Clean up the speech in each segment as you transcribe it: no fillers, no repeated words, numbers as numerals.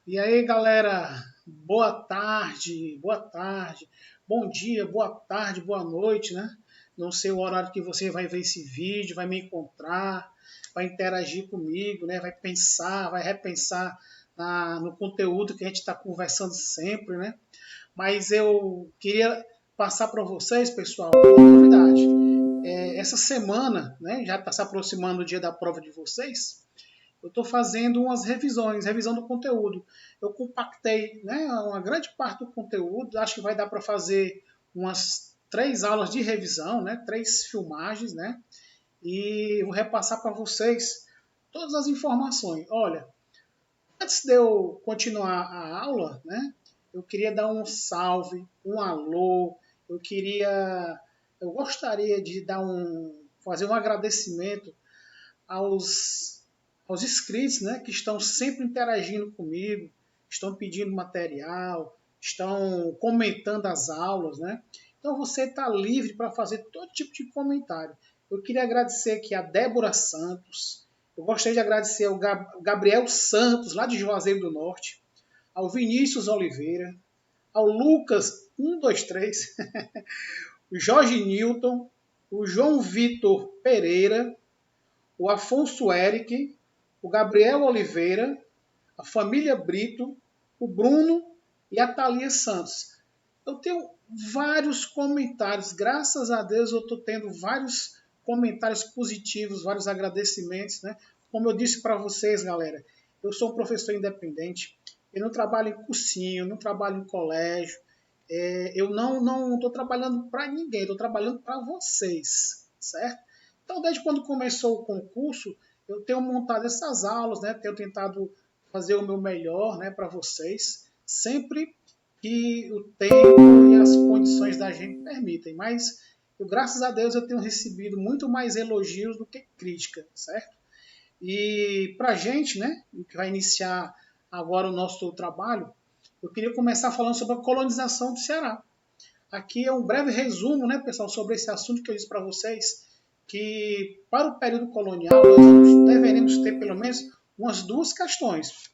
E aí, galera, boa tarde, bom dia, boa tarde, boa noite, né? Não sei o horário que você vai ver esse vídeo, vai me encontrar, vai interagir comigo, né? Vai pensar, vai repensar no conteúdo que a gente está conversando sempre, né? Mas eu queria passar para vocês, pessoal, uma novidade. Essa semana, né? Já está se aproximando o dia da prova de vocês. Eu estou fazendo umas revisões, revisão do conteúdo. Eu compactei, né, uma grande parte do conteúdo, acho que vai dar para fazer umas 3 aulas de revisão, né, 3 filmagens, né, e vou repassar para vocês todas as informações. Olha, antes de eu continuar a aula, né, eu queria dar um salve, um alô, eu gostaria de fazer um agradecimento aos, aos inscritos, né, que estão sempre interagindo comigo, estão pedindo material, estão comentando as aulas, né? Então você está livre para fazer todo tipo de comentário. Eu queria agradecer aqui a Débora Santos, eu gostaria de agradecer ao Gabriel Santos, lá de Juazeiro do Norte, ao Vinícius Oliveira, ao Lucas 123, o Jorge Newton, o João Vitor Pereira, o Afonso Eric, o Gabriel Oliveira, a família Brito, o Bruno e a Thalia Santos. Eu tenho vários comentários, graças a Deus eu estou tendo vários comentários positivos, vários agradecimentos, né? Como eu disse para vocês, galera, eu sou um professor independente, eu não trabalho em cursinho, não trabalho em colégio, eu não estou trabalhando para ninguém, estou trabalhando para vocês, certo? Então, desde quando começou o concurso, eu tenho montado essas aulas, né? Tenho tentado fazer o meu melhor, né, para vocês, sempre que o tempo e as condições da gente permitem. Mas, graças a Deus, eu tenho recebido muito mais elogios do que crítica, certo? E para a gente, né, que vai iniciar agora o nosso trabalho, eu queria começar falando sobre a colonização do Ceará. Aqui é um breve resumo, né, pessoal, sobre esse assunto que eu disse para vocês, que para o período colonial nós deveremos ter pelo menos umas duas questões,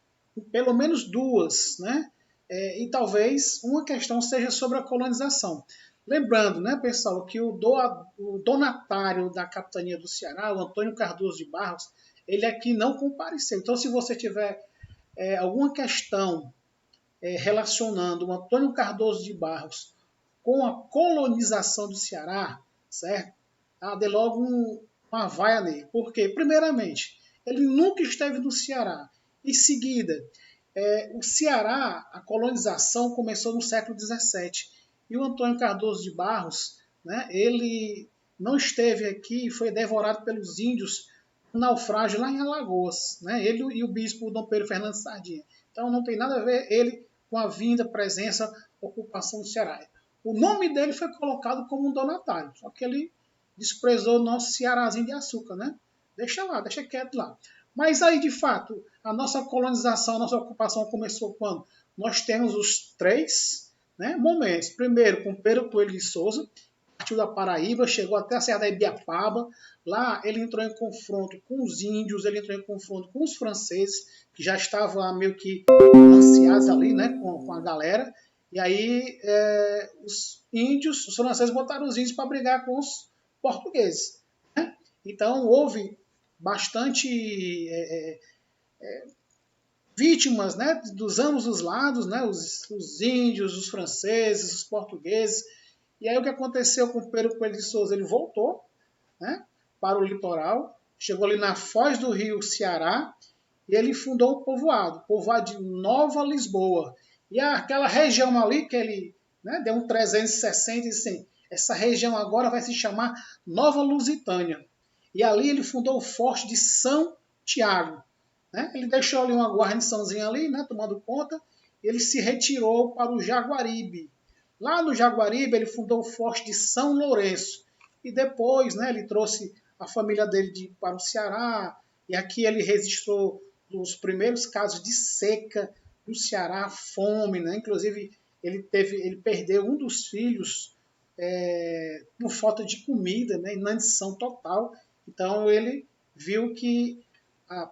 pelo menos duas, né? E talvez uma questão seja sobre a colonização. Lembrando, né, pessoal, que o donatário da capitania do Ceará, o Antônio Cardoso de Barros, ele aqui não compareceu. Então, se você tiver alguma questão relacionando o Antônio Cardoso de Barros com a colonização do Ceará, certo? Dê logo uma vaia nele. Por quê? Primeiramente, ele nunca esteve no Ceará. Em seguida, o Ceará, a colonização começou no século XVII. E o Antônio Cardoso de Barros, né, ele não esteve aqui e foi devorado pelos índios no naufrágio lá em Alagoas. Né? Ele e o bispo Dom Pedro Fernando Sardinha. Então não tem nada a ver ele com a vinda, presença, ocupação do Ceará. O nome dele foi colocado como um donatário, só que ele desprezou o nosso Cearazinho de açúcar, né? Deixa lá, deixa quieto lá. Mas aí, de fato, a nossa colonização, a nossa ocupação começou quando? Nós temos os três, né, momentos. Primeiro, com Pedro Coelho de Souza, partiu da Paraíba, chegou até a Serra da Ibiapaba. Lá ele entrou em confronto com os índios, ele entrou em confronto com os franceses, que já estavam meio que ansiados ali, né, com a galera. E aí os franceses botaram os índios para brigar com os portugueses. Né? Então houve bastante vítimas, né, dos ambos os lados, né, os índios, os franceses, os portugueses. E aí o que aconteceu com Pedro Coelho de Souza? Ele voltou, né, para o litoral, chegou ali na foz do rio Ceará e ele fundou o povoado de Nova Lisboa. E aquela região ali que ele, né, deu um 360 e assim, essa região agora vai se chamar Nova Lusitânia. E ali ele fundou o Forte de São Tiago. Né? Ele deixou ali uma guarniçãozinha ali, né, tomando conta, e ele se retirou para o Jaguaribe. Lá no Jaguaribe ele fundou o Forte de São Lourenço. E depois, né, ele trouxe a família dele para o Ceará, e aqui ele registrou os primeiros casos de seca no Ceará, fome, né? Inclusive ele perdeu um dos filhos por falta de comida, né? Inanição total. Então ele viu que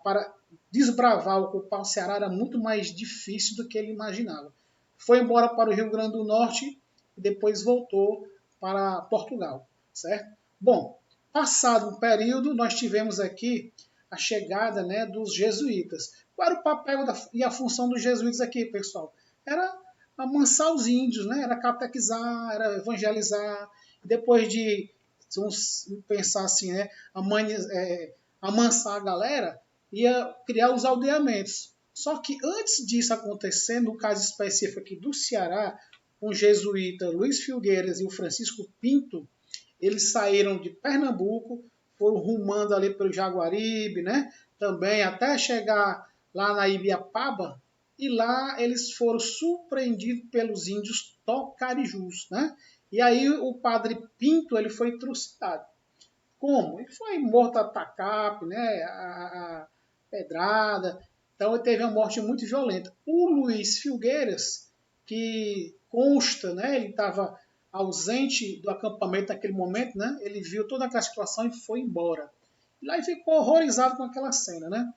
para desbravar, ocupar o Ceará era muito mais difícil do que ele imaginava. Foi embora para o Rio Grande do Norte e depois voltou para Portugal, certo? Bom, passado um período, nós tivemos aqui a chegada, né, dos jesuítas. Qual era o papel e a função dos jesuítas aqui, pessoal? Era amansar os índios, né? Era catequizar, era evangelizar. Depois de, vamos pensar assim, né, amansar a galera, ia criar os aldeamentos. Só que antes disso acontecer, no caso específico aqui do Ceará, o jesuíta Luiz Filgueiras e o Francisco Pinto, eles saíram de Pernambuco, foram rumando ali pelo Jaguaribe, né? Também até chegar lá na Ibiapaba, e lá eles foram surpreendidos pelos índios tocarijus, né? E aí o padre Pinto ele foi trucidado. Como? Ele foi morto a tacape, né? A pedrada. Então ele teve uma morte muito violenta. O Luiz Filgueiras, que consta, né? Ele estava ausente do acampamento naquele momento, né? Ele viu toda aquela situação e foi embora. E lá ele ficou horrorizado com aquela cena, né?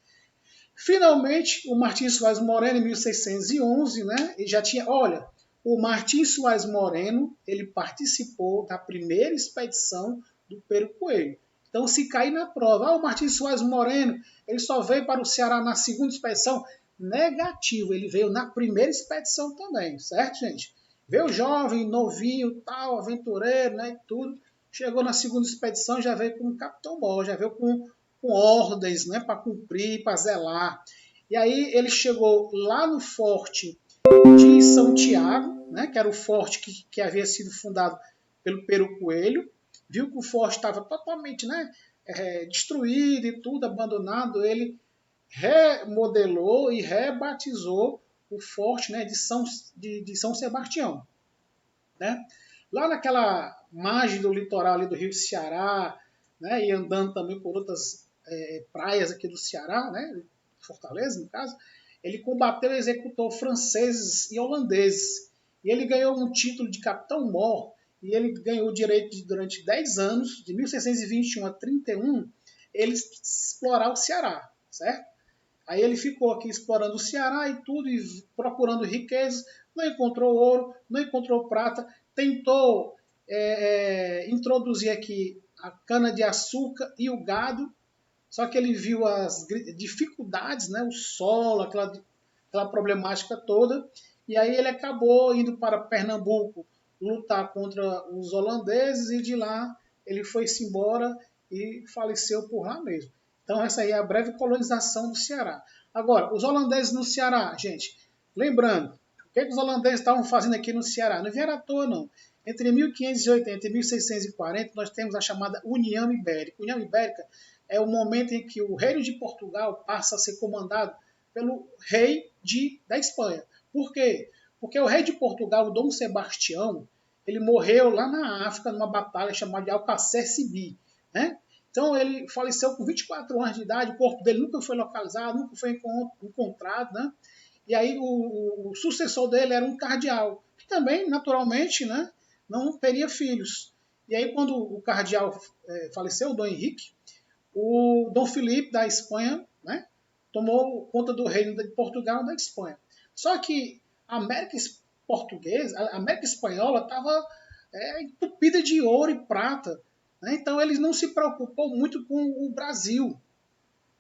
Finalmente, o Martins Soares Moreno, em 1611, né? Ele já tinha, olha, o Martins Soares Moreno, ele participou da primeira expedição do Pero Coelho. Então, se cair na prova, o Martins Soares Moreno, ele só veio para o Ceará na segunda expedição, negativo, ele veio na primeira expedição também, certo, gente? Veio jovem, novinho, tal, aventureiro, né, e tudo. Chegou na segunda expedição, já veio com o Capitão Mor, já veio com ordens, né, para cumprir, para zelar. E aí ele chegou lá no forte de São Tiago, né, que era o forte que havia sido fundado pelo Pero Coelho, viu que o forte estava totalmente, né, destruído e tudo, abandonado, ele remodelou e rebatizou o forte, né, de São Sebastião. Né? Lá naquela margem do litoral ali do Rio Ceará, né, e andando também por outras praias aqui do Ceará, né, Fortaleza no caso, ele combateu e executou franceses e holandeses. E ele ganhou um título de capitão-mor, e ele ganhou o direito de, durante 10 anos, de 1621 a 31, ele explorar o Ceará, certo? Aí ele ficou aqui explorando o Ceará e tudo, e procurando riquezas, não encontrou ouro, não encontrou prata, tentou introduzir aqui a cana-de-açúcar e o gado, só que ele viu as dificuldades, né, o solo, aquela problemática toda, e aí ele acabou indo para Pernambuco lutar contra os holandeses, e de lá ele foi-se embora e faleceu por lá mesmo. Então essa aí é a breve colonização do Ceará. Agora, os holandeses no Ceará, gente, lembrando, o que os holandeses estavam fazendo aqui no Ceará? Não vieram à toa, não. Entre 1580 e 1640, nós temos a chamada União Ibérica. União Ibérica é o momento em que o reino de Portugal passa a ser comandado pelo rei da Espanha. Por quê? Porque o rei de Portugal, Dom Sebastião, ele morreu lá na África numa batalha chamada de Alcácer Quibir, né? Então ele faleceu com 24 anos de idade, o corpo dele nunca foi localizado, nunca foi encontrado, né? E aí o sucessor dele era um cardeal, que também, naturalmente, né, não teria filhos. E aí quando o cardeal faleceu, o Dom Henrique, o Dom Filipe da Espanha, né, tomou conta do reino de Portugal e da Espanha. Só que a América portuguesa, a América espanhola estava entupida de ouro e prata, né? Então ele não se preocupou muito com o Brasil,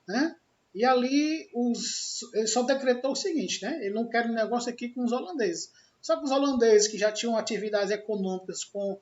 né? E ali ele só decretou o seguinte, né? Ele não quer um negócio aqui com os holandeses. Só que os holandeses que já tinham atividades econômicas com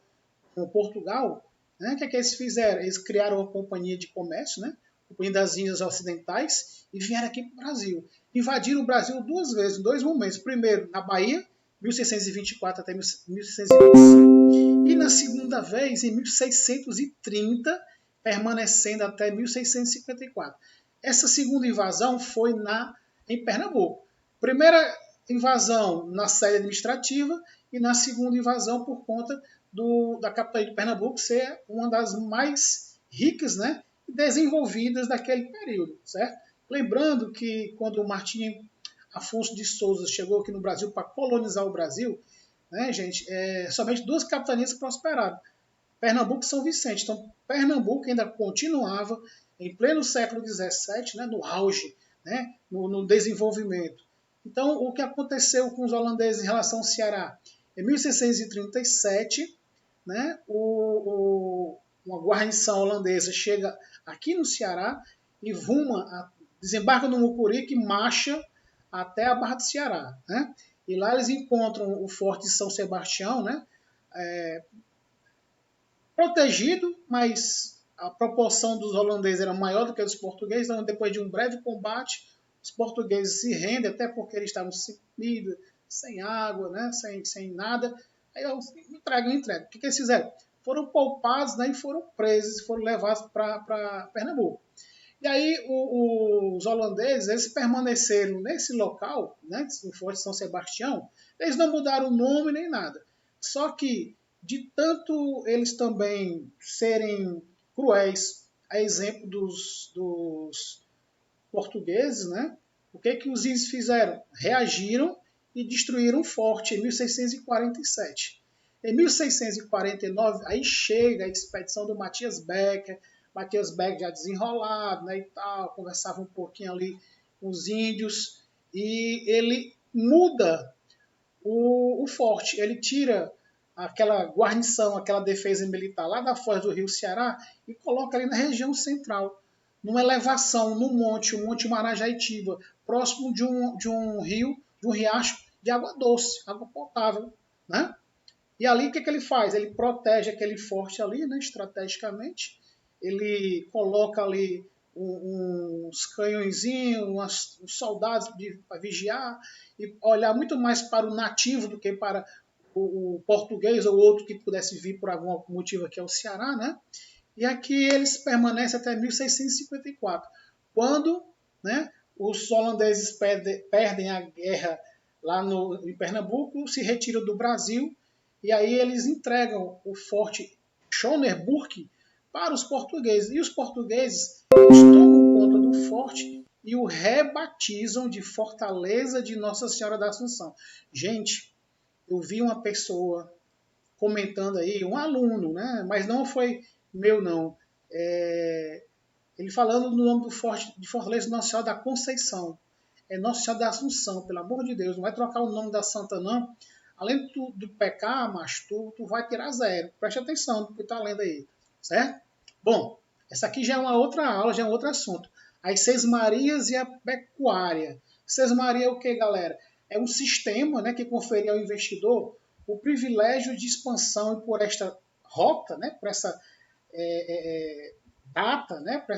Portugal, né? O que é que eles fizeram? Eles criaram uma companhia de comércio, né? Companhia das Índias Ocidentais, e vieram aqui para o Brasil. Invadiram o Brasil duas vezes, em 2 momentos. Primeiro, na Bahia, 1624 até 1625, e na segunda vez, em 1630, permanecendo até 1654. Essa segunda invasão foi em Pernambuco. Primeira invasão na sede administrativa, e na segunda invasão por conta da capital de Pernambuco ser uma das mais ricas, né, e desenvolvidas daquele período, certo? Lembrando que quando o Martim Afonso de Souza chegou aqui no Brasil para colonizar o Brasil, né, gente, somente 2 capitanias prosperaram, Pernambuco e São Vicente. Então, Pernambuco ainda continuava em pleno século XVII, né, no auge, né, no desenvolvimento. Então, o que aconteceu com os holandeses em relação ao Ceará? Em 1637, né, uma guarnição holandesa chega aqui no Ceará e desembarca no Mucuripe e marcha até a Barra do Ceará. Né? E lá eles encontram o Forte de São Sebastião, né, protegido, mas a proporção dos holandeses era maior do que a dos portugueses, então depois de um breve combate, os portugueses se rendem, até porque eles estavam sem comida, sem água, né, sem nada. Aí entregam. O que eles fizeram? Foram poupados, né, e foram presos, e foram levados para Pernambuco. E aí os holandeses, eles permaneceram nesse local, né, no Forte São Sebastião, eles não mudaram o nome nem nada. Só que, de tanto eles também serem cruéis, a exemplo dos portugueses, né, o que os índios fizeram? Reagiram e destruíram o forte em 1647. Em 1649, aí chega a expedição do Matias Becker já desenrolado, né, e tal, conversava um pouquinho ali com os índios, e ele muda o forte, ele tira aquela guarnição, aquela defesa militar lá da foz do rio Ceará e coloca ali na região central, numa elevação, no monte, o Monte Marajaitiba, próximo de um rio, de um riacho de água doce, água potável, né? E ali o que ele faz? Ele protege aquele forte ali, né, estrategicamente. Ele coloca ali uns canhõezinhos, uns soldados para vigiar e olhar muito mais para o nativo do que para o português ou outro que pudesse vir por algum motivo aqui ao Ceará, né? E aqui eles permanecem até 1654, quando, né, os holandeses perdem a guerra lá em Pernambuco, se retiram do Brasil, e aí eles entregam o forte Schoneburg para os portugueses. E os portugueses tomam conta do forte e o rebatizam de Fortaleza de Nossa Senhora da Assunção. Gente, eu vi uma pessoa comentando aí, um aluno, né? Mas não foi meu, não. Ele falando no nome do forte de Fortaleza de Nossa Senhora da Conceição. É Nossa Senhora da Assunção, pelo amor de Deus. Não vai trocar o nome da santa, não. Além de pecar, mas tu vai tirar zero. Preste atenção no que está lendo aí. Certo? Bom, essa aqui já é uma outra aula, já é um outro assunto. As Seis Marias e a pecuária. Seis Marias é o que, galera? É um sistema, né, que conferia ao investidor o privilégio de expansão e por esta rota, né, por essa data, né, para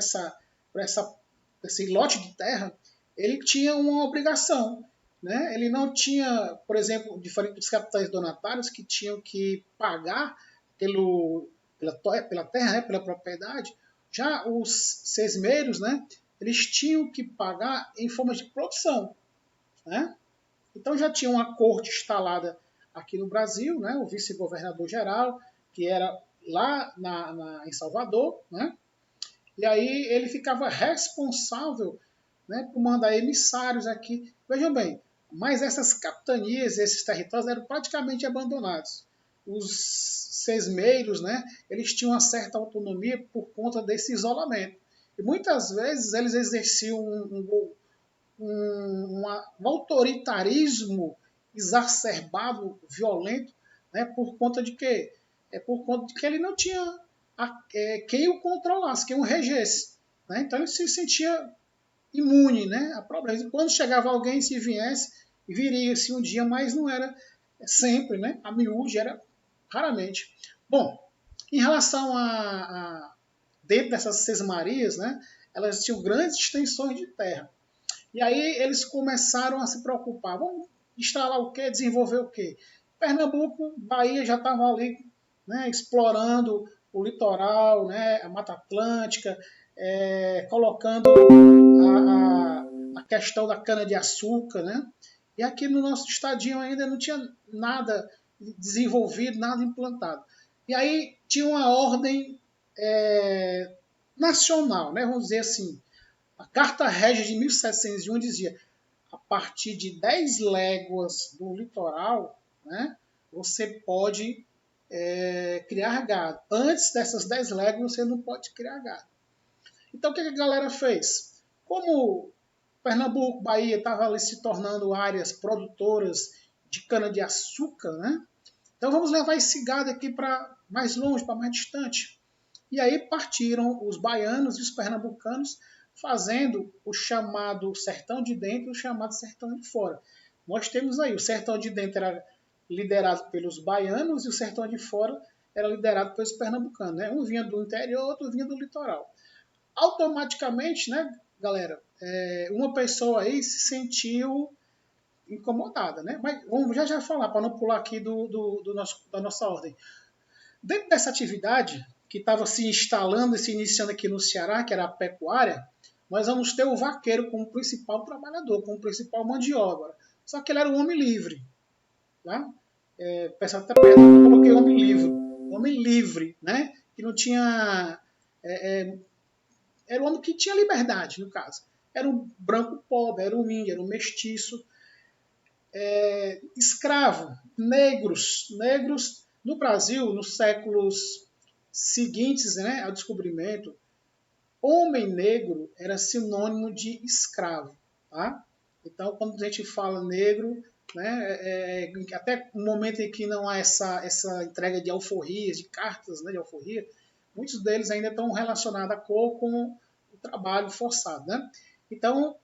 esse lote de terra, ele tinha uma obrigação. Né? Ele não tinha, por exemplo, diferente dos capitais donatários que tinham que pagar pela terra, né, pela propriedade, já os sesmeiros, né, eles tinham que pagar em forma de produção. Né? Então já tinha uma corte instalada aqui no Brasil, né, o vice-governador-geral, que era lá em Salvador, né? E aí ele ficava responsável, né, por mandar emissários aqui. Vejam bem, mas essas capitanias, esses territórios eram praticamente abandonados. Os sesmeiros, né, eles tinham uma certa autonomia por conta desse isolamento. E muitas vezes eles exerciam um autoritarismo exacerbado, violento, né, por conta de quê? Por conta de que ele não tinha quem o controlasse, quem o regesse. Né? Então ele se sentia imune, né, a problemas. E quando chegava alguém, se viesse, viria-se um dia, mas não era sempre, né? A miúde era raramente. Bom, em relação dentro dessas sesmarias, né, elas tinham grandes extensões de terra. E aí eles começaram a se preocupar. Vamos instalar o quê? Desenvolver o quê? Pernambuco, Bahia já estavam ali, né, explorando o litoral, né, a Mata Atlântica, colocando a questão da cana-de-açúcar. Né? E aqui no nosso estadinho ainda não tinha nada desenvolvido, nada implantado. E aí tinha uma ordem nacional, né, vamos dizer assim. A Carta Régia de 1701 dizia: a partir de 10 léguas do litoral, né, você pode criar gado. Antes dessas 10 léguas, você não pode criar gado. Então, o que a galera fez? Como Pernambuco, Bahia estavam ali se tornando áreas produtoras de cana-de-açúcar, né? Então, vamos levar esse gado aqui para mais longe, para mais distante. E aí partiram os baianos e os pernambucanos fazendo o chamado sertão de dentro e o chamado sertão de fora. Nós temos aí, o sertão de dentro era liderado pelos baianos e o sertão de fora era liderado pelos pernambucanos. Né? Um vinha do interior, outro vinha do litoral. Automaticamente, né, galera, uma pessoa aí se sentiu incomodada. Né? Mas vamos já falar, para não pular aqui da nossa ordem. Dentro dessa atividade, que estava se instalando e se iniciando aqui no Ceará, que era a pecuária, nós vamos ter o vaqueiro como principal trabalhador, como principal mão de obra. Só que ele era um homem livre. Tá? O pessoal até pergunta, eu coloquei homem livre. Homem livre, né? Que não tinha... era um homem que tinha liberdade, no caso. Era um branco pobre, era um índio, era um mestiço. Escravo, negros no Brasil, nos séculos seguintes, né, ao descobrimento, homem negro era sinônimo de escravo. Tá? Então, quando a gente fala negro, né, até no momento em que não há essa entrega de alforrias, de cartas, né, de alforria, muitos deles ainda estão relacionados à cor com o trabalho forçado. Né? Então,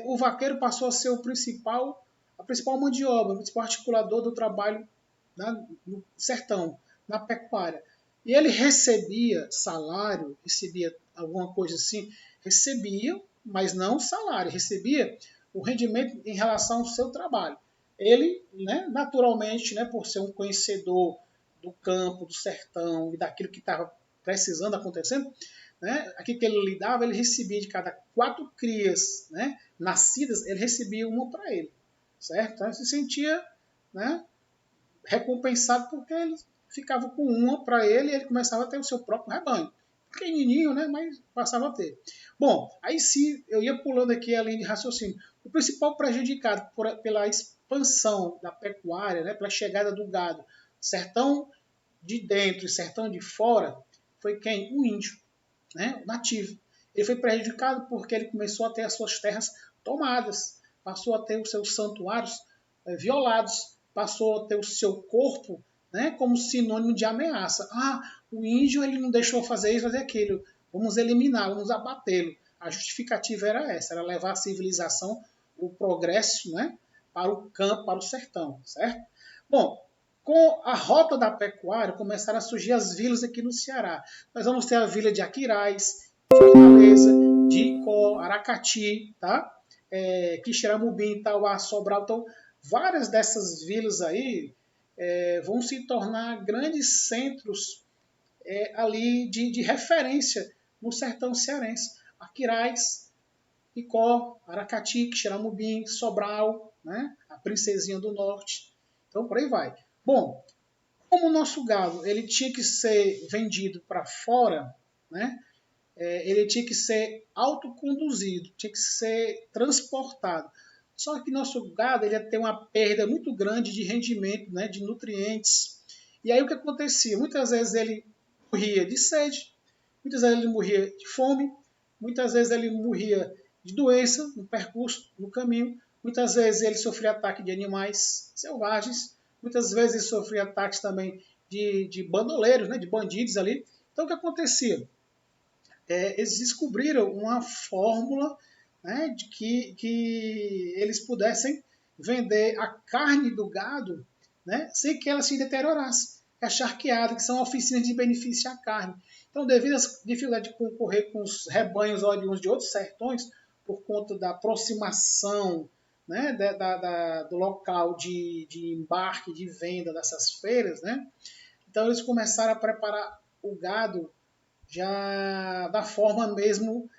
o vaqueiro passou a ser a principal mão de obra, o principal articulador do trabalho, né, no sertão, na pecuária. E ele recebia salário, recebia alguma coisa assim, recebia, mas não salário, recebia o rendimento em relação ao seu trabalho. Ele, né, naturalmente, né, por ser um conhecedor do campo, do sertão e daquilo que estava precisando, acontecendo, né, aquilo que ele lidava, ele recebia de cada 4 crias, né, nascidas, ele recebia uma para ele, certo? Então ele se sentia, né, recompensado porque ele ficava com uma para ele e ele começava a ter o seu próprio rebanho. Pequenininho, né, mas passava a ter. Bom, aí sim, eu ia pulando aqui a linha de raciocínio. O principal prejudicado pela expansão da pecuária, né, pela chegada do gado, sertão de dentro e sertão de fora, foi quem? O índio, né, o nativo. Ele foi prejudicado porque ele começou a ter as suas terras tomadas, passou a ter os seus santuários violados, passou a ter o seu corpo, né, como sinônimo de ameaça. Ah, o índio ele não deixou fazer isso, fazer aquilo. Vamos eliminá-lo, vamos abatê-lo. A justificativa era essa, era levar a civilização, o progresso, né, para o campo, para o sertão, certo? Bom, com a rota da pecuária, começaram a surgir as vilas aqui no Ceará. Nós vamos ter a vila de Aquiraz, Fortaleza, de Icó, Aracati, tá? Quixeramobim, Itauá, Sobral. Então, várias dessas vilas aí vão se tornar grandes centros ali de referência no sertão cearense. Aquiraz, Icó, Aracati, Quixeramobim, Sobral, né? A Princesinha do Norte. Então, por aí vai. Bom, como o nosso gado ele tinha que ser vendido para fora, né? Ele tinha que ser autoconduzido, tinha que ser transportado. Só que nosso gado ele ia ter uma perda muito grande de rendimento, né, de nutrientes. E aí o que acontecia? Muitas vezes ele morria de sede, muitas vezes ele morria de fome, muitas vezes ele morria de doença no percurso, no caminho, muitas vezes ele sofria ataque de animais selvagens, muitas vezes ele sofria ataques também de bandoleiros, né, de bandidos ali. Então o que acontecia? Eles descobriram uma fórmula, né, de que eles pudessem vender a carne do gado, né, sem que ela se deteriorasse. A charqueada, que são oficinas de benefício à carne. Então, devido às dificuldades de concorrer com os rebanhos oriundos de outros sertões, por conta da aproximação, né, do local de embarque, de venda dessas feiras, né, então eles começaram a preparar o gado já da forma mesmo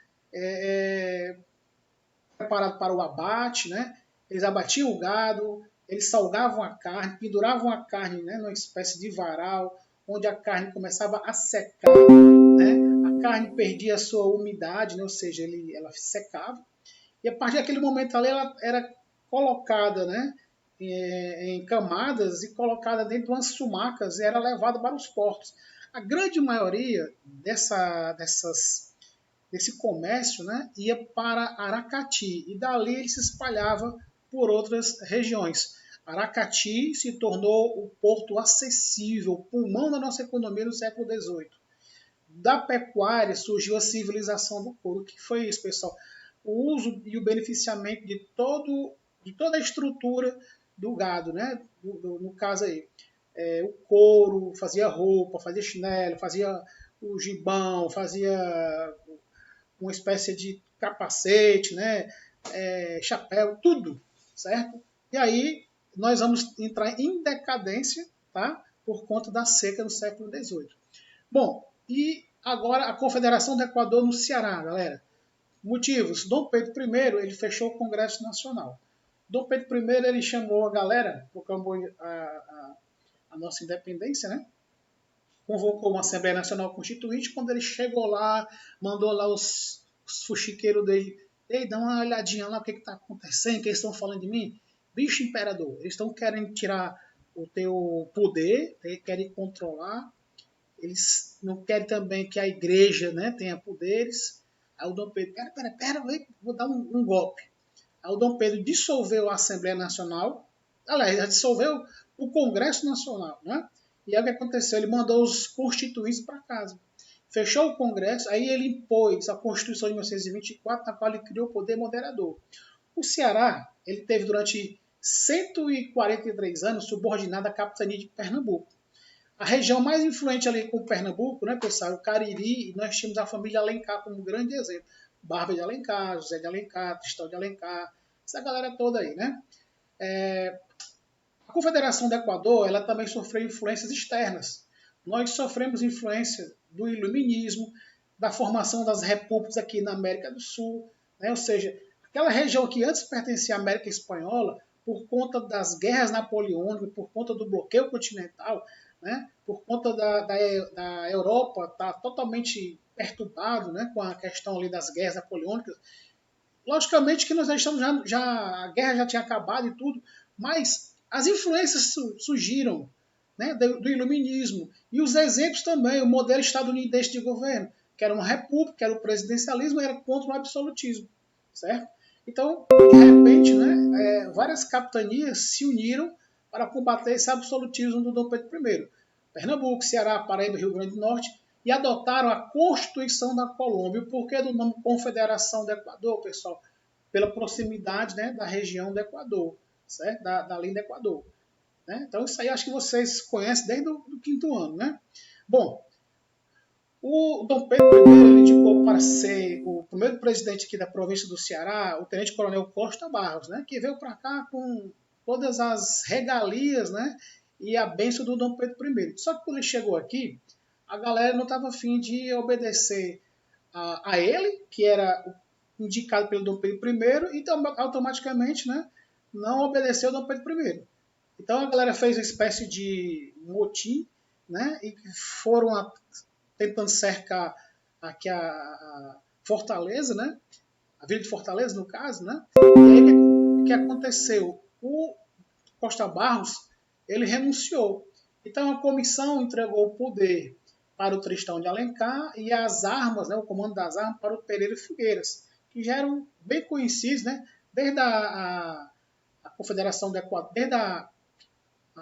preparado para o abate, né? Eles abatiam o gado, eles salgavam a carne, penduravam a carne, né, numa espécie de varal, onde a carne começava a secar, né? A carne perdia a sua umidade, né? Ou seja, ela secava, e a partir daquele momento ali ela era colocada, né, em camadas e colocada dentro de umas sumacas e era levada para os portos. A grande maioria desses desse comércio, né, ia para Aracati, e dali ele se espalhava por outras regiões. Aracati se tornou o porto acessível, o pulmão da nossa economia no século XVIII. Da pecuária surgiu a civilização do couro. O que foi isso, pessoal? O uso e o beneficiamento de toda a estrutura do gado, né? No caso aí, o couro, fazia roupa, fazia chinelo, fazia o gibão, fazia uma espécie de capacete, né? Chapéu, tudo, certo? E aí nós vamos entrar em decadência, tá? Por conta da seca no século XVIII. Bom, e agora a Confederação do Equador no Ceará, galera. Motivos: Dom Pedro I ele fechou o Congresso Nacional. Dom Pedro I ele chamou a galera, proclamou a nossa independência, né? Convocou uma Assembleia Nacional Constituinte. Quando ele chegou lá, mandou lá os fuxiqueiros dele: ei, dá uma olhadinha lá, o que está acontecendo, que eles estão falando de mim? Bicho imperador, eles estão querendo tirar o teu poder, querem controlar, eles não querem também que a igreja, né, tenha poderes. Aí o Dom Pedro, pera, vou dar um golpe. Aí o Dom Pedro dissolveu a Assembleia Nacional, aliás, já dissolveu o Congresso Nacional, né? E aí o que aconteceu? Ele mandou os constituintes para casa. Fechou o Congresso, aí ele impôs a Constituição de 1924, na qual ele criou o poder moderador. O Ceará, ele teve durante 143 anos subordinado à capitania de Pernambuco. A região mais influente ali com Pernambuco, né, pessoal, o Cariri, e nós tínhamos a família Alencar como um grande exemplo. Barba de Alencar, José de Alencar, Tristão de Alencar, essa galera toda aí, né? A Confederação do Equador, ela também sofreu influências externas. Nós sofremos influência do iluminismo, da formação das repúblicas aqui na América do Sul, né? Ou seja, aquela região que antes pertencia à América Espanhola, por conta das guerras napoleônicas, por conta do bloqueio continental, né? Por conta da Europa estar totalmente perturbado, né? Com a questão ali das guerras napoleônicas. Logicamente que nós estamos a guerra já tinha acabado e tudo, mas as influências surgiram, né, do iluminismo, e os exemplos também, o modelo estadunidense de governo, que era uma república, que era o presidencialismo, era contra o absolutismo, certo? Então, de repente, né, várias capitanias se uniram para combater esse absolutismo do Dom Pedro I. Pernambuco, Ceará, Paraíba, Rio Grande do Norte, e adotaram a Constituição da Colômbia. O porquê do nome Confederação do Equador, pessoal? Pela proximidade, né, da região do Equador, certo? Da linha do Equador. Né? Então, isso aí acho que vocês conhecem desde o quinto ano. Né? Bom, o Dom Pedro I indicou para ser o primeiro presidente aqui da província do Ceará, o tenente-coronel Costa Barros, né, que veio para cá com todas as regalias, né, e a bênção do Dom Pedro I. Só que quando ele chegou aqui, a galera não estava afim de obedecer a ele, que era indicado pelo Dom Pedro I, e então, automaticamente, né, não obedeceu ao Dom Pedro I. Então a galera fez uma espécie de motim, né, e foram tentando cercar aqui a Fortaleza, né, a Vila de Fortaleza, no caso, né, e aí o que aconteceu? O Costa Barros, ele renunciou. Então a comissão entregou o poder para o Tristão de Alencar e as armas, né, o comando das armas, para o Pereira Figueiras, que já eram bem conhecidos, né, desde a Confederação do Equador, desde a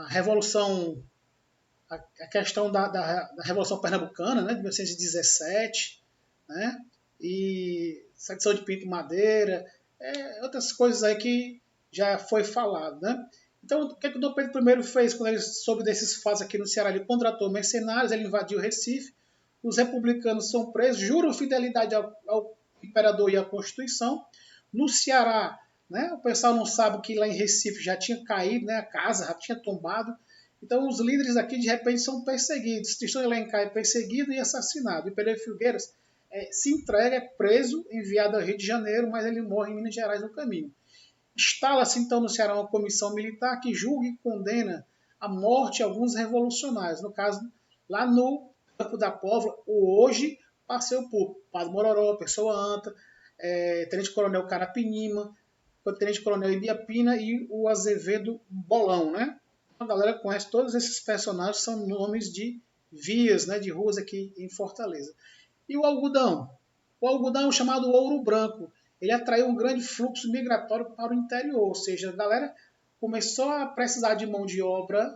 Revolução, a questão da Revolução Pernambucana, né, de 1917, né, e secção de Pinto Madeira, outras coisas aí que já foi falado, né. Então, o que o Dom Pedro I fez quando ele soube desses fatos aqui no Ceará? Ele contratou mercenários, ele invadiu o Recife, os republicanos são presos, juram fidelidade ao imperador e à Constituição. No Ceará, né, o pessoal não sabe que lá em Recife já tinha caído, né, a casa já tinha tombado. Então, os líderes aqui, de repente, são perseguidos. Tristão de Alencar é perseguido e assassinado. E Pereira Figueiras se entrega, é preso, enviado ao Rio de Janeiro, mas ele morre em Minas Gerais no caminho. Instala-se então no Ceará uma comissão militar que julga e condena a morte de alguns revolucionários. No caso, lá no Campo da Póvoa, o hoje Passeio Público, Padre Mororó, Pessoa Anta, Tenente-Coronel Carapinima, Tenente-Coronel Ibiapina e o Azevedo Bolão. Né? A galera conhece todos esses personagens, são nomes de vias, né, de ruas aqui em Fortaleza. E o algodão? O algodão chamado ouro branco, ele atraiu um grande fluxo migratório para o interior, ou seja, a galera começou a precisar de mão de obra,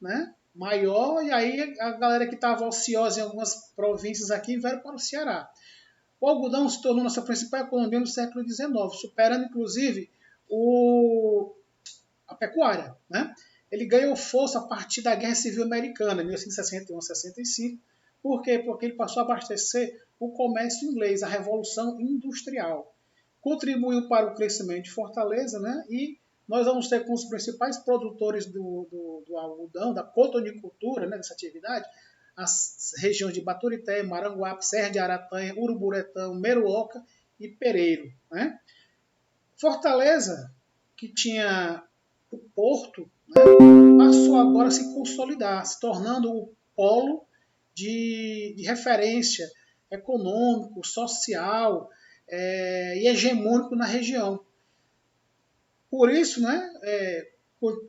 né, maior, e aí a galera que estava ociosa em algumas províncias aqui veio para o Ceará. O algodão se tornou nossa principal economia no século XIX, superando inclusive a pecuária. Né? Ele ganhou força a partir da Guerra Civil Americana, 1861-65. Por quê? Porque ele passou a abastecer o comércio inglês, a Revolução Industrial. Contribuiu para o crescimento de Fortaleza, né? E nós vamos ter como os principais produtores do algodão, da cotonicultura, né, dessa atividade, as regiões de Baturité, Maranguape, Serra de Aratanha, Uruburetão, Meruoca e Pereiro. Né? Fortaleza, que tinha o porto, né, passou agora a se consolidar, se tornando o polo de referência econômico, social e hegemônico na região. Por isso, né,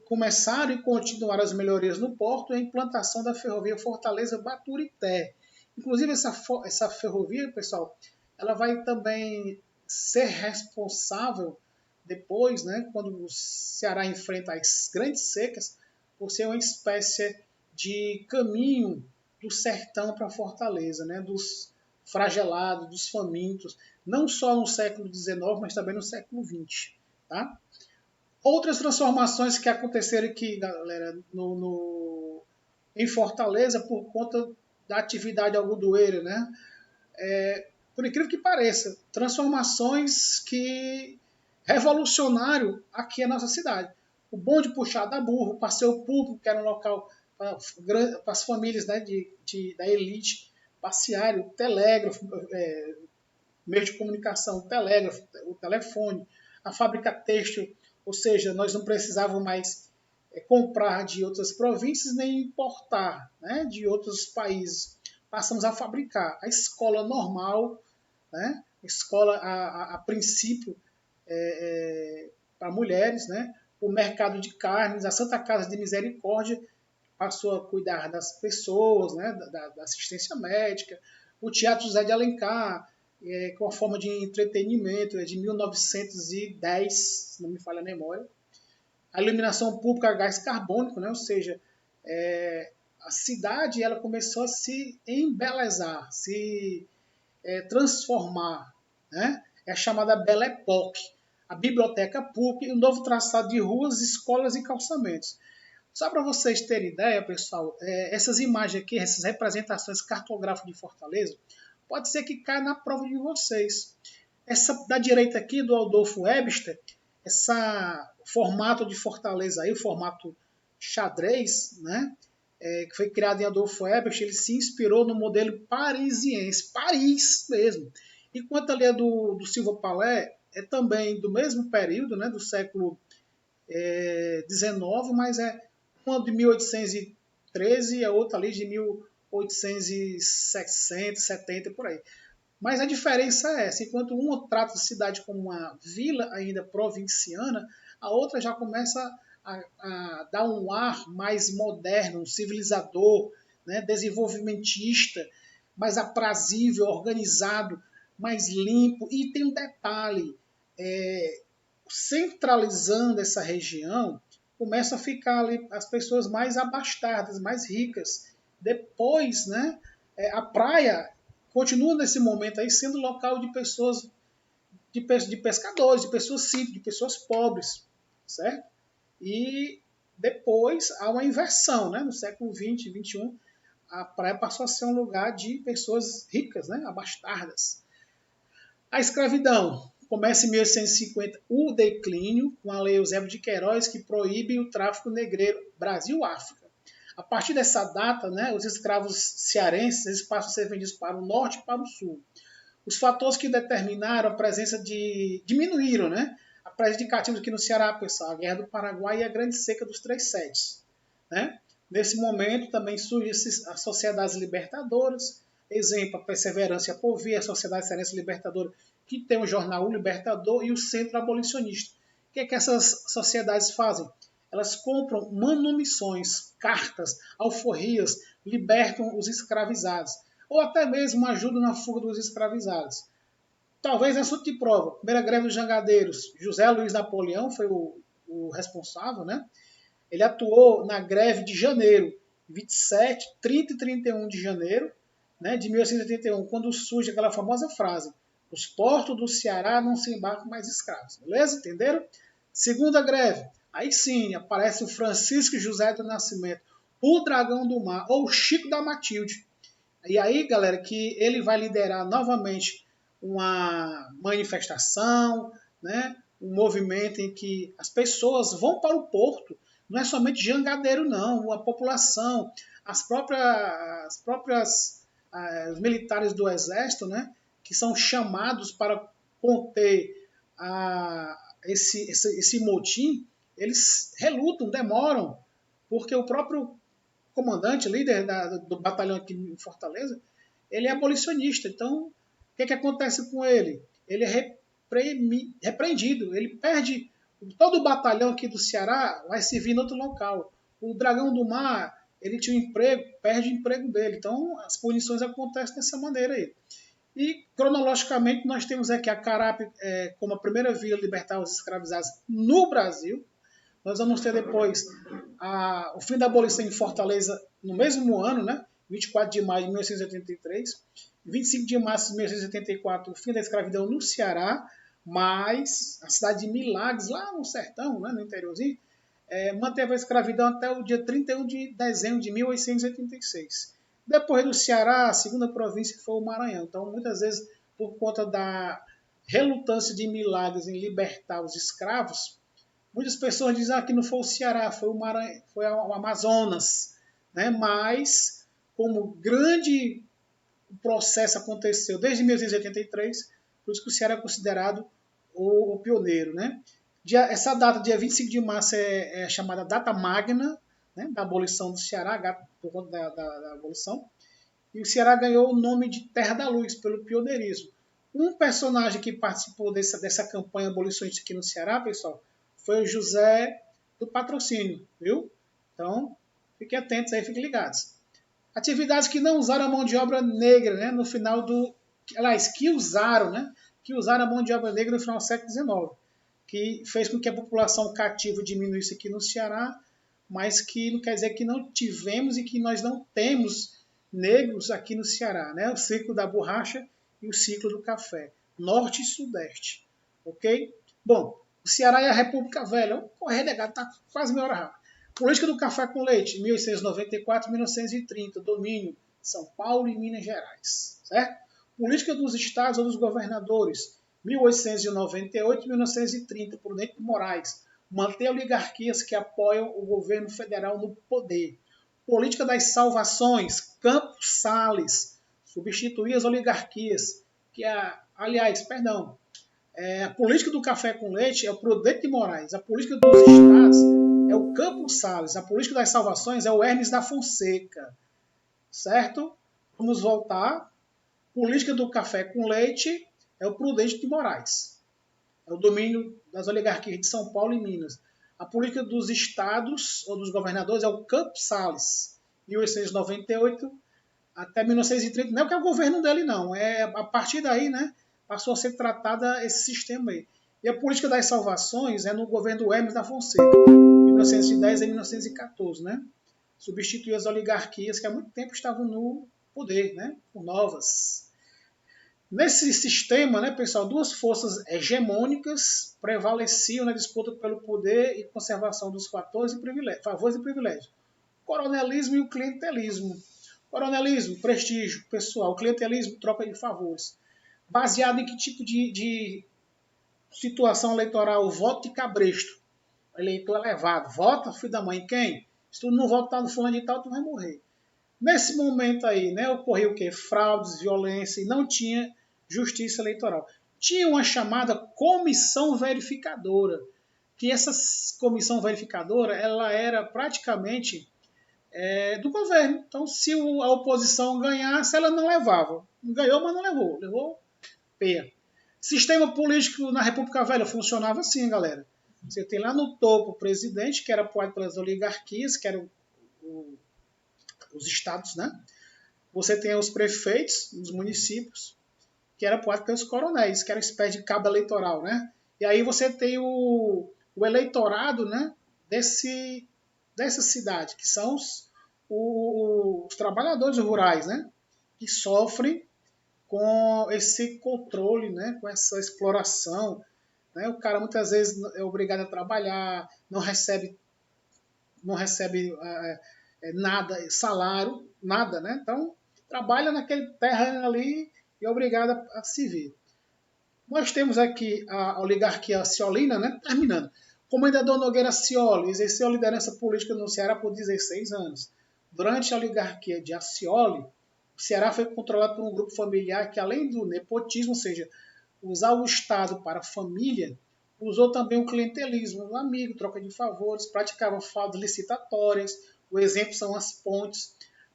começaram e continuaram as melhorias no porto e a implantação da ferrovia Fortaleza-Baturité. Inclusive, essa ferrovia, pessoal, ela vai também ser responsável depois, né, quando o Ceará enfrenta as grandes secas, por ser uma espécie de caminho do sertão para Fortaleza, né, dos flagelados, dos famintos, não só no século XIX, mas também no século XX. Tá? Outras transformações que aconteceram aqui, galera, em Fortaleza, por conta da atividade algodoeira, né? Por incrível que pareça, transformações que revolucionaram aqui a nossa cidade. O bonde puxado a burro, o passeio público, que era um local para as famílias, né, da elite passearem, o telégrafo, meio de comunicação, o telégrafo, o telefone, a fábrica têxtil, ou seja, nós não precisávamos mais comprar de outras províncias nem importar, né, de outros países. Passamos a fabricar. A escola normal, né, escola a princípio para mulheres, né, o mercado de carnes, a Santa Casa de Misericórdia passou a cuidar das pessoas, né, da assistência médica, o Teatro José de Alencar, com a forma de entretenimento, é de 1910, se não me falha a memória. A iluminação pública a gás carbônico, né? Ou seja, a cidade ela começou a se embelezar, se transformar. Né? É a chamada Belle Époque. A biblioteca pública e o novo traçado de ruas, escolas e calçamentos. Só para vocês terem ideia, pessoal, essas imagens aqui, essas representações cartográficas de Fortaleza, pode ser que caia na prova de vocês. Essa da direita aqui, do Adolfo Webster, esse formato de Fortaleza aí, o formato xadrez, né, que foi criado em Adolfo Webster, ele se inspirou no modelo parisiense, Paris mesmo. Enquanto ali é do Silva Palé, é também do mesmo período, né, do século XIX, mas é uma de 1813 e a outra ali de 1860, 70, por aí. Mas a diferença é essa, enquanto uma trata a cidade como uma vila ainda provinciana, a outra já começa a dar um ar mais moderno, civilizador, né, desenvolvimentista, mais aprazível, organizado, mais limpo. E tem um detalhe, centralizando essa região, começa a ficar ali as pessoas mais abastadas, mais ricas. Depois, né, a praia continua nesse momento aí sendo local de pessoas, de pescadores, de pessoas simples, de pessoas pobres, certo? E depois há uma inversão, né? No século XX, XXI, a praia passou a ser um lugar de pessoas ricas, né? Abastadas. A escravidão começa em 1850, o declínio, com a Lei Eusébio de Queiroz, que proíbe o tráfico negreiro Brasil-África. A partir dessa data, né, os escravos cearenses eles passam a ser vendidos para o norte e para o sul. Os fatores que determinaram a presença diminuíram, né, a presença de cativos aqui no Ceará, pessoal, a Guerra do Paraguai e a Grande Seca dos Três Setes. Né? Nesse momento também surgem as sociedades libertadoras, exemplo, a Perseverança e a Povia, a Sociedade Cearense Libertadora, que tem o jornal O Libertador e o Centro Abolicionista. O que é que essas sociedades fazem? Elas compram manumissões, cartas, alforrias, libertam os escravizados, ou até mesmo ajudam na fuga dos escravizados. Talvez assunto de prova. Primeira greve dos jangadeiros, José Luiz Napoleão foi o responsável, né? Ele atuou na greve de janeiro, 27, 30 e 31 de janeiro, né, de 1881, quando surge aquela famosa frase: os portos do Ceará não se embarcam mais escravos. Beleza? Entenderam? Segunda greve. Aí sim, aparece o Francisco José do Nascimento, o Dragão do Mar, ou Chico da Matilde. E aí, galera, que ele vai liderar novamente uma manifestação, né, um movimento em que as pessoas vão para o porto. Não é somente jangadeiro, não. A população, os militares do exército, né, que são chamados para conter esse motim, eles relutam, demoram, porque o próprio comandante, líder do batalhão aqui em Fortaleza, ele é abolicionista. Então, o que acontece com ele? Ele é repreendido, ele perde. Todo o batalhão aqui do Ceará vai servir em outro local. O Dragão do Mar, ele tinha um emprego, perde o emprego dele. Então, as punições acontecem dessa maneira aí. E, cronologicamente, nós temos aqui a Carape como a primeira via libertar os escravizados no Brasil. Nós vamos ter depois o fim da abolição em Fortaleza no mesmo ano, né? 24 de maio de 1883. 25 de março de 1884, o fim da escravidão no Ceará, mas a cidade de Milagres, lá no sertão, né, no interiorzinho, manteve a escravidão até o dia 31 de dezembro de 1886. Depois do Ceará, a segunda província foi o Maranhão. Então, muitas vezes, por conta da relutância de Milagres em libertar os escravos, muitas pessoas dizem que não foi o Ceará, foi o Maranhão, foi o Amazonas, né? Mas como grande processo aconteceu desde 1883, por isso que o Ceará é considerado o pioneiro, né? Essa data, dia 25 de março, é chamada data magna, né, da abolição do Ceará, por conta da abolição. E o Ceará ganhou o nome de Terra da Luz, pelo pioneirismo. Um personagem que participou dessa campanha abolicionista aqui no Ceará, pessoal, foi o José do Patrocínio, viu? Então, fiquem atentos aí, fiquem ligados. Atividades que não usaram a mão de obra negra, né, no final do... Aliás, que usaram a mão de obra negra no final do século XIX, que fez com que a população cativa diminuísse aqui no Ceará, mas que não quer dizer que não tivemos e que nós não temos negros aqui no Ceará, né? O ciclo da borracha e o ciclo do café, norte e sudeste, ok? Bom, o Ceará é a República Velha, o renegado está quase meia hora rápido. Política do café com leite, 1894 1930, domínio São Paulo e Minas Gerais, certo? Política dos estados ou dos governadores, 1898 1930, Prudente de Moraes, manter oligarquias que apoiam o governo federal no poder. Política das salvações, Campos Salles, substituir as oligarquias, a política do café com leite é o Prudente de Moraes, a política dos estados é o Campos Salles, a política das salvações é o Hermes da Fonseca, certo? Vamos voltar. Política do café com leite é o Prudente de Moraes, é o domínio das oligarquias de São Paulo e Minas. A política dos estados ou dos governadores é o Campos Salles, 1898 até 1930. Não é o que é o governo dele, não. É a partir daí, né, passou a ser tratada esse sistema aí. E a política das salvações é no governo do Hermes da Fonseca, 1910 a 1914, né? Substituiu as oligarquias que há muito tempo estavam no poder, né, por novas. Nesse sistema, né, pessoal, duas forças hegemônicas prevaleciam na disputa pelo poder e conservação dos favores e privilégios. O coronelismo e o clientelismo. Coronelismo, prestígio pessoal. Clientelismo, troca de favores. Baseado em que tipo de situação eleitoral? O voto de cabresto. O eleitor elevado. Vota, filho da mãe, quem? Se tu não votar no fulano de tal, tu vai morrer. Nesse momento aí, né, ocorreu o quê? Fraudes, violência, e não tinha justiça eleitoral. Tinha uma chamada comissão verificadora, que essa comissão verificadora ela era praticamente do governo. Então, se a oposição ganhasse, ela não levava. Ganhou, mas não levou. Levou peia. Sistema político na República Velha funcionava assim, galera. Você tem lá no topo o presidente, que era apoiado pelas oligarquias, que eram os estados, né? Você tem os prefeitos, os municípios, que era apoiado pelos coronéis, que era uma espécie de cabo eleitoral, né? E aí você tem o eleitorado, né, dessa cidade, que são os trabalhadores rurais, né, que sofrem com esse controle, né, com essa exploração, né? O cara muitas vezes é obrigado a trabalhar, não recebe nada, salário, nada, né? Então trabalha naquele terreno ali e é obrigado a se vir. Nós temos aqui a oligarquia Ciolina, né? Terminando. Comendador Nogueira Scioli exerceu a liderança política no Ceará por 16 anos. Durante a oligarquia de Scioli, o Ceará foi controlado por um grupo familiar que, além do nepotismo, ou seja, usar o Estado para a família, usou também o clientelismo, o amigo, troca de favores, praticava fraudes licitatórias. O exemplo são as pontes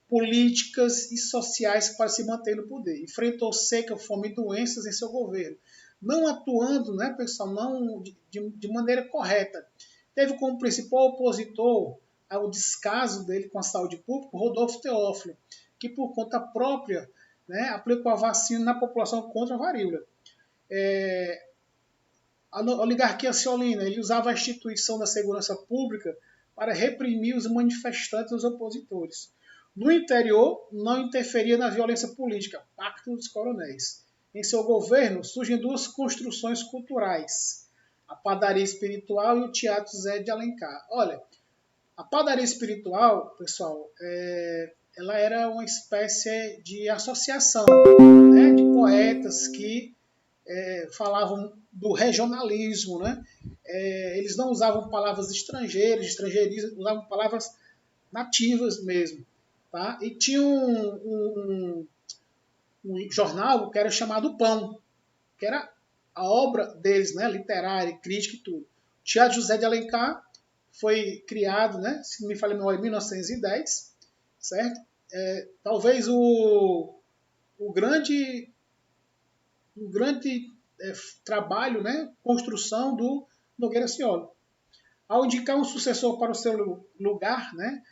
políticas e sociais para se manter no poder. Enfrentou seca, fome e doenças em seu governo, não atuando, né, pessoal, não de maneira correta. Teve como principal opositor ao descaso dele com a saúde pública, Rodolfo Teófilo, que por conta própria, né, aplicou a vacina na população contra a varíola. A oligarquia ciolina, ele usava a instituição da segurança pública para reprimir os manifestantes e os opositores. No interior, não interferia na violência política, pacto dos coronéis. Em seu governo, surgem duas construções culturais, a padaria espiritual e o Teatro Zé de Alencar. Olha, a padaria espiritual, pessoal, ela era uma espécie de associação, né, de poetas que falavam do regionalismo, né? Eles não usavam palavras estrangeiras, estrangeiristas, usavam palavras nativas mesmo. Tá? E tinha um jornal que era chamado Pão, que era a obra deles, né, literária, crítica e tudo. O Teatro José de Alencar foi criado, né, se não me falha a memória, em 1910, certo? Talvez o grande trabalho, né, construção do Nogueira Scioli. Ao indicar um sucessor para o seu lugar, né,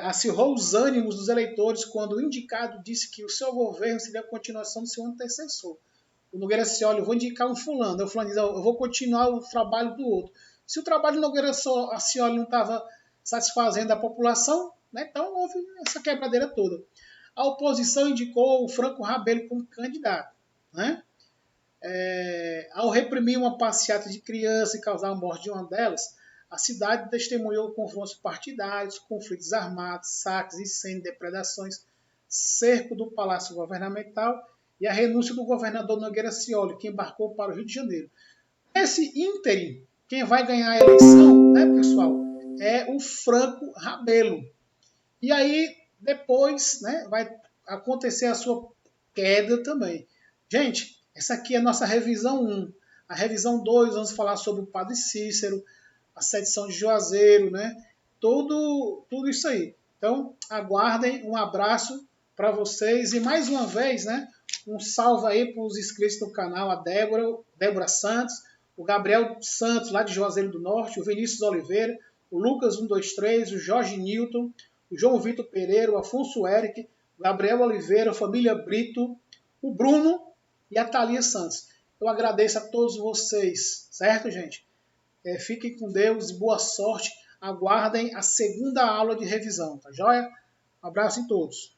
acirrou os ânimos dos eleitores quando o indicado disse que o seu governo seria a continuação do seu antecessor. O Nogueira Scioli, eu vou indicar um fulano, o fulano diz, eu vou continuar o trabalho do outro. Se o trabalho do Nogueira Scioli não estava satisfazendo a população, né, então houve essa quebradeira toda. A oposição indicou o Franco Rabelo como candidato, né? Ao reprimir uma passeata de crianças e causar a morte de uma delas, a cidade testemunhou confrontos partidários, conflitos armados, saques, incêndios, depredações, cerco do Palácio Governamental e a renúncia do governador Nogueira Scioli, que embarcou para o Rio de Janeiro. Nesse ínterim, quem vai ganhar a eleição, né, pessoal, é o Franco Rabelo. E aí, depois, né, vai acontecer a sua queda também. Gente, essa aqui é a nossa revisão 1. A revisão 2, vamos falar sobre o Padre Cícero, a sedição de Juazeiro, né? Tudo isso aí. Então, aguardem, um abraço para vocês. E mais uma vez, né, um salve aí para os inscritos do canal, a Débora Santos, o Gabriel Santos, lá de Juazeiro do Norte, o Vinícius Oliveira, o Lucas 123, o Jorge Newton, o João Vitor Pereira, o Afonso Eric, o Gabriel Oliveira, a família Brito, o Bruno e a Thalia Santos. Eu agradeço a todos vocês, certo, gente? Fiquem com Deus, boa sorte. Aguardem a segunda aula de revisão, tá joia? Um abraço em todos.